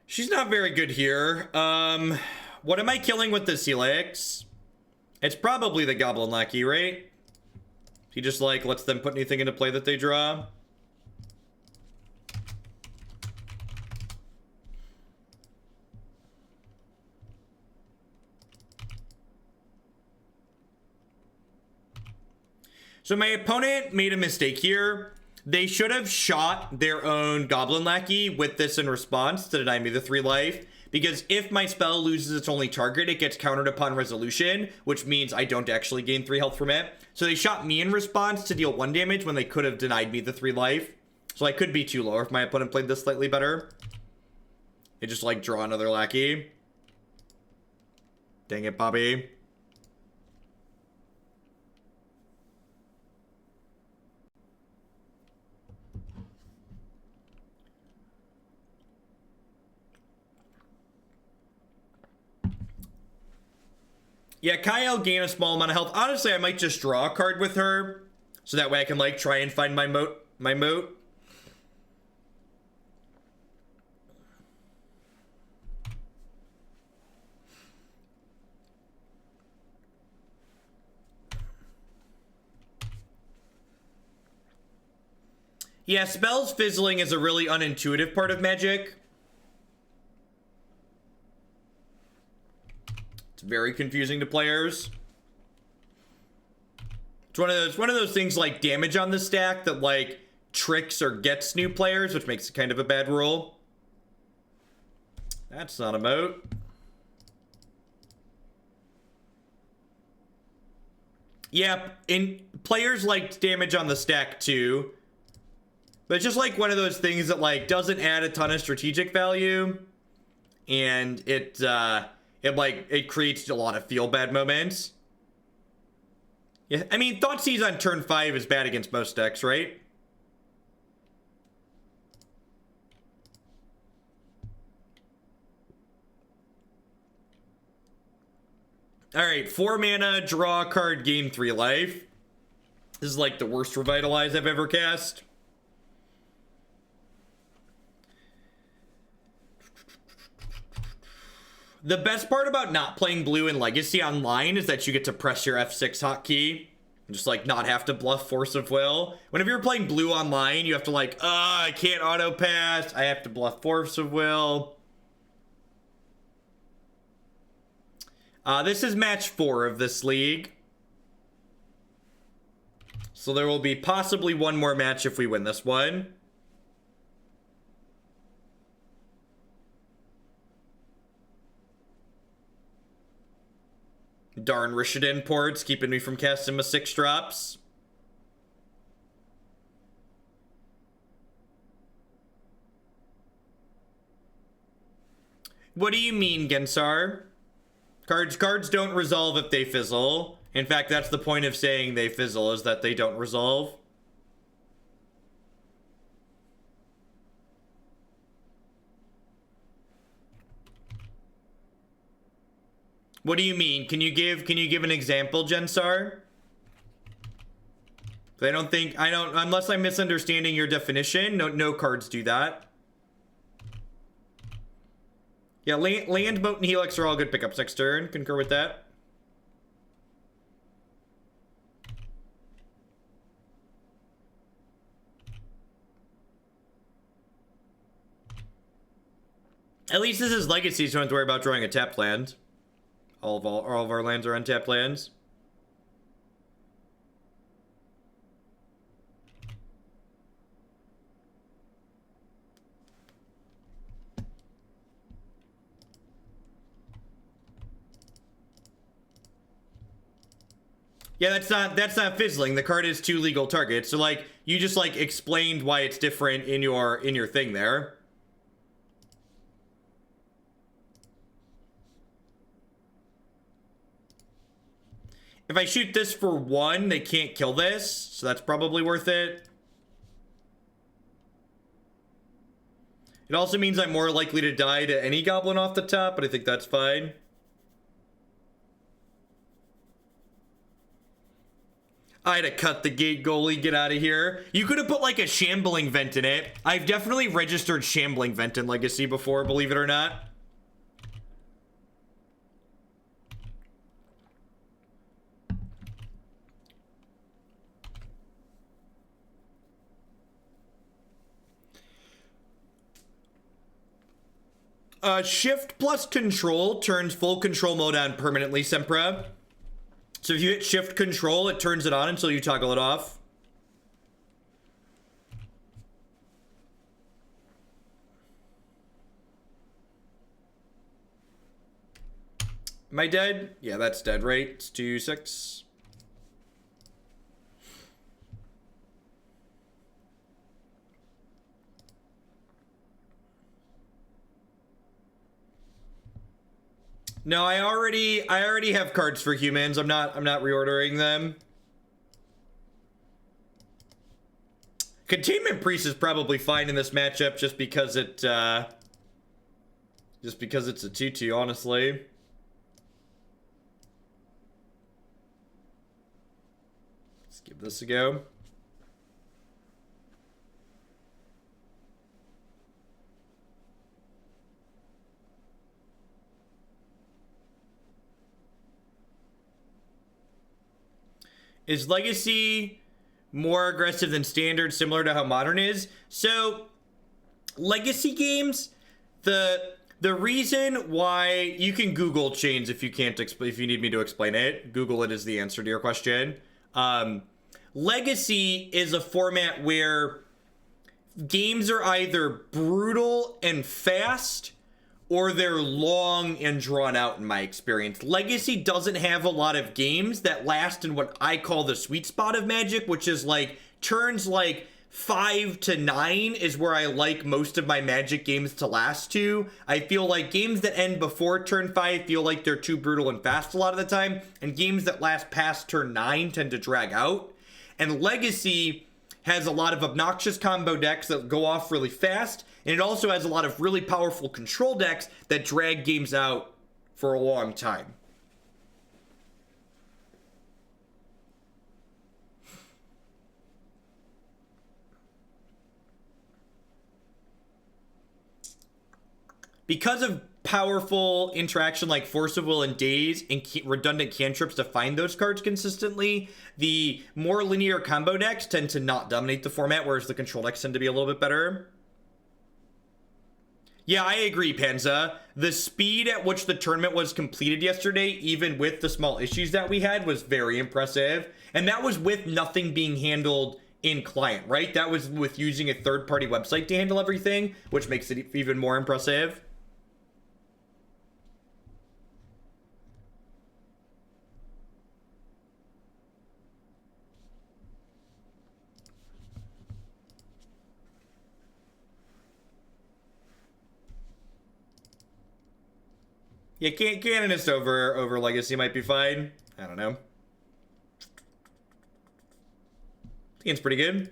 She's not very good here. What am I killing with this Helix? It's probably the Goblin Lackey, right? He just, like, lets them put anything into play that they draw. So my opponent made a mistake here. They should have shot their own Goblin Lackey with this in response to deny me the 3 life. Because if my spell loses its only target, it gets countered upon resolution, which means I don't actually gain 3 health from it. So they shot me in response to deal 1 damage when they could have denied me the 3 life. So I could be too low if my opponent played this slightly better. They just like draw another Lackey. Dang it, Bobby. Yeah, Kyle gain a small amount of health. Honestly, I might just draw a card with her. So that way I can, like, try and find my moat. Yeah, spells fizzling is a really unintuitive part of Magic. It's very confusing to players. It's one of those things like damage on the stack that like tricks or gets new players, which makes it kind of a bad rule. That's not a moat. Yeah, players like damage on the stack too. But it's just like one of those things that like doesn't add a ton of strategic value, and it creates a lot of feel bad moments. Yeah, I mean, Thoughtseize on turn 5 is bad against most decks, right? Alright, 4 mana, draw a card, gain 3 life. This is like the worst Revitalize I've ever cast. The best part about not playing blue in Legacy Online is that you get to press your F6 hotkey and just like not have to bluff Force of Will. Whenever you're playing blue online, you have to like, I can't auto pass. I have to bluff Force of Will. This is match 4 of this league. So there will be possibly one more match if we win this one. Darn Rishadan ports, keeping me from casting my 6 drops. What do you mean, Gensar? Cards don't resolve if they fizzle. In fact, that's the point of saying they fizzle, is that they don't resolve. What do you mean? Can you give an example, Gensar? Unless I'm misunderstanding your definition, no cards do that. Yeah, land, Moat, and Helix are all good pickups next turn. Concur with that. At least this is Legacy, so I don't have to worry about drawing a tapped land. All of our lands are untapped lands. Yeah, that's not fizzling. The card is 2 legal targets. So like you just like explained why it's different in your thing there. If I shoot this for 1, they can't kill this, so that's probably worth it. It also means I'm more likely to die to any goblin off the top, but I think that's fine. I had to cut the gate, goalie, get out of here. You could have put like a Shambling Vent in it. I've definitely registered Shambling Vent in Legacy before, believe it or not. Shift plus control turns full control mode on permanently, Sempra. So if you hit Shift Control, it turns it on until you toggle it off. Am I dead? Yeah, that's dead, right? It's 2-6. No, I already have cards for humans. I'm not reordering them. Containment Priest is probably fine in this matchup just because it's a 2/2, honestly. Let's give this a go. Is Legacy more aggressive than Standard, similar to how Modern is? So, Legacy games, the reason why you can Google Chains if you can't if you need me to explain it. Google it is the answer to your question. Legacy is a format where games are either brutal and fast, or they're long and drawn out in my experience. Legacy doesn't have a lot of games that last in what I call the sweet spot of Magic, which is like turns like 5 to 9 is where I like most of my Magic games to last to. I feel like games that end before turn 5 feel like they're too brutal and fast a lot of the time, and games that last past turn 9 tend to drag out. And Legacy has a lot of obnoxious combo decks that go off really fast, and it also has a lot of really powerful control decks that drag games out for a long time. Because of powerful interaction like Force of Will and Daze and redundant cantrips to find those cards consistently, the more linear combo decks tend to not dominate the format, whereas the control decks tend to be a little bit better. Yeah, I agree, Panza. The speed at which the tournament was completed yesterday, even with the small issues that we had, was very impressive. And that was with nothing being handled in client, right? That was with using a third-party website to handle everything, which makes it even more impressive. Yeah, Canonist over Legacy might be fine. I don't know. I think it's pretty good.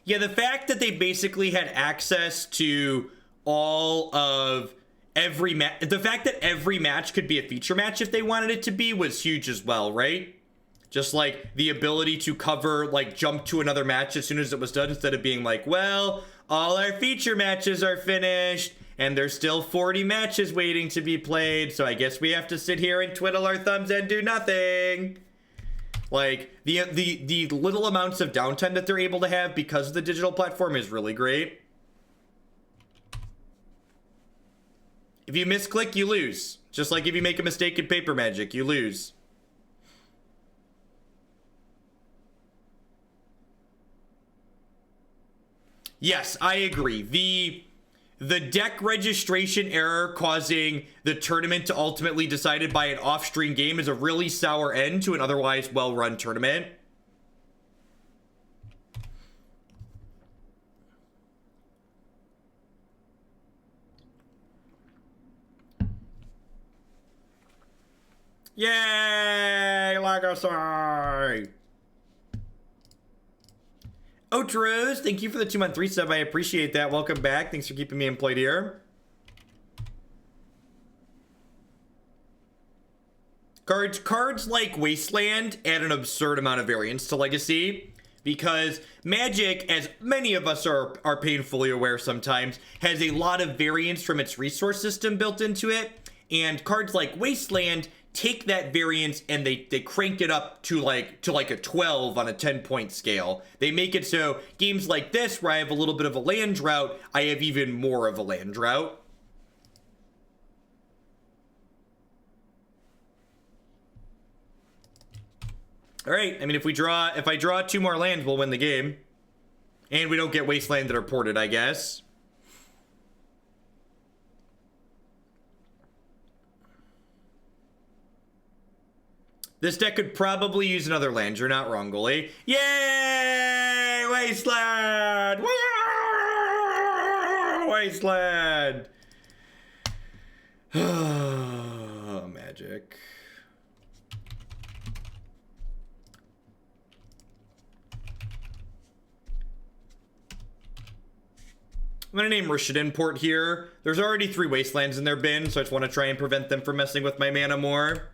Yeah, the fact that they basically had access to all of every match, the fact that every match could be a feature match if they wanted it to be, was huge as well, right? Just like the ability to cover, like jump to another match as soon as it was done, instead of being like, well, all our feature matches are finished and there's still 40 matches waiting to be played, so I guess we have to sit here and twiddle our thumbs and do nothing. Like the little amounts of downtime that they're able to have because of the digital platform is really great. If you misclick, you lose. Just like if you make a mistake in Paper Magic, you lose. Yes, I agree. The deck registration error causing the tournament to ultimately decided by an off-stream game is a really sour end to an otherwise well-run tournament. Yay, Legacy! Otros, thank you for the 2-month resub. I appreciate that. Welcome back. Thanks for keeping me employed here. Cards like Wasteland add an absurd amount of variance to Legacy, because Magic, as many of us are painfully aware sometimes, has a lot of variance from its resource system built into it. And cards like Wasteland take that variance and they crank it up to like a 12 on a 10-point scale. They make it so games like this, where I have a little bit of a land drought, I have even more of a land drought. All right, I mean, if I draw 2 more lands, we'll win the game. And we don't get Wasteland that are ported, I guess. This deck could probably use another land. You're not wrong, goalie. Yay! Wasteland! Wasteland! Magic. I'm gonna name Rashidin Port here. There's already 3 Wastelands in their bin, so I just want to try and prevent them from messing with my mana more.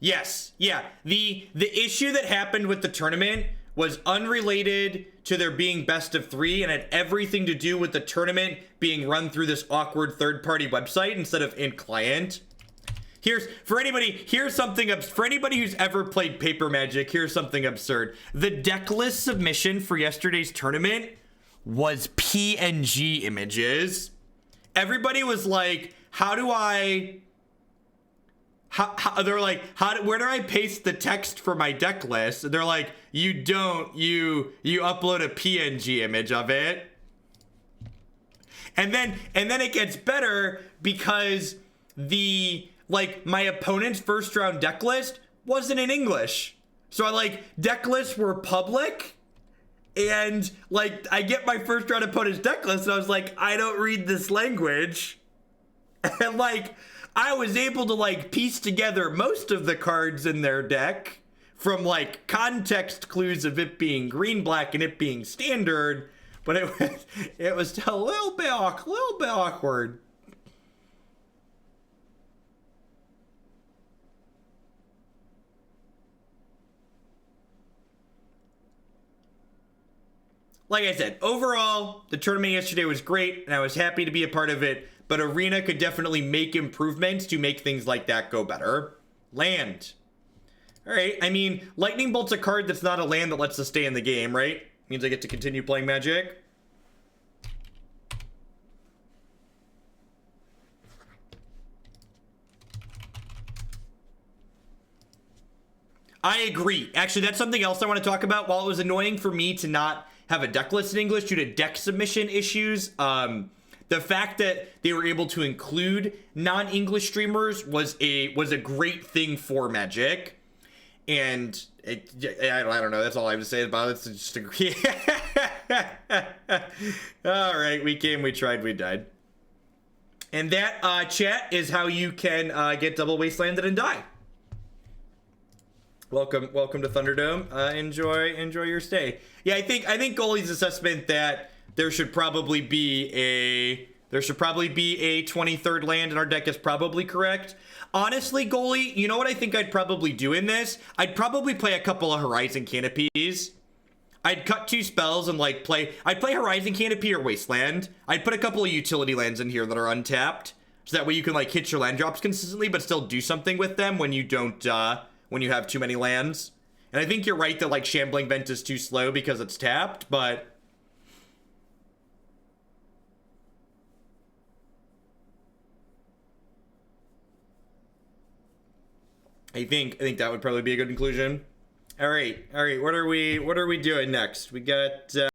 Yes, yeah. The issue that happened with the tournament was unrelated to there being best of 3 and had everything to do with the tournament being run through this awkward third-party website instead of in client. For anybody who's ever played Paper Magic, here's something absurd. The decklist submission for yesterday's tournament was PNG images. Everybody was like, where do I paste the text for my deck list? And they're like, you upload a PNG image of it. And then it gets better because my opponent's first round deck list wasn't in English. So deck lists were public, and I get my first round opponent's deck list and I was like, I don't read this language. And I was able to piece together most of the cards in their deck from context clues of it being green black and it being standard, but it was still a little bit awkward. Like I said, overall, the tournament yesterday was great, and I was happy to be a part of it, but Arena could definitely make improvements to make things like that go better. Land. All right, I mean, Lightning Bolt's a card that's not a land that lets us stay in the game, right? Means I get to continue playing Magic. I agree. Actually, that's something else I want to talk about. While it was annoying for me to not have a deck list in English due to deck submission issues, the fact that they were able to include non-English streamers was a great thing for Magic. And I don't know. That's all I have to say about it. It's just agree. All right, we came, we tried, we died. And that chat is how you can get double wastelanded and die. Welcome to Thunderdome. Enjoy your stay. Yeah, I think Goalie's assessment that there should probably be a 23rd land in our deck is probably correct. Honestly, Goalie, you know what I think I'd probably do in this? I'd probably play a couple of Horizon Canopies. I'd cut 2 spells and I'd play Horizon Canopy or Wasteland. I'd put a couple of utility lands in here that are untapped, so that way you can hit your land drops consistently but still do something with them when you don't when you have too many lands. And I think you're right that Shambling Vent is too slow because it's tapped, but I think that would probably be a good conclusion. All right. What are we doing next? We got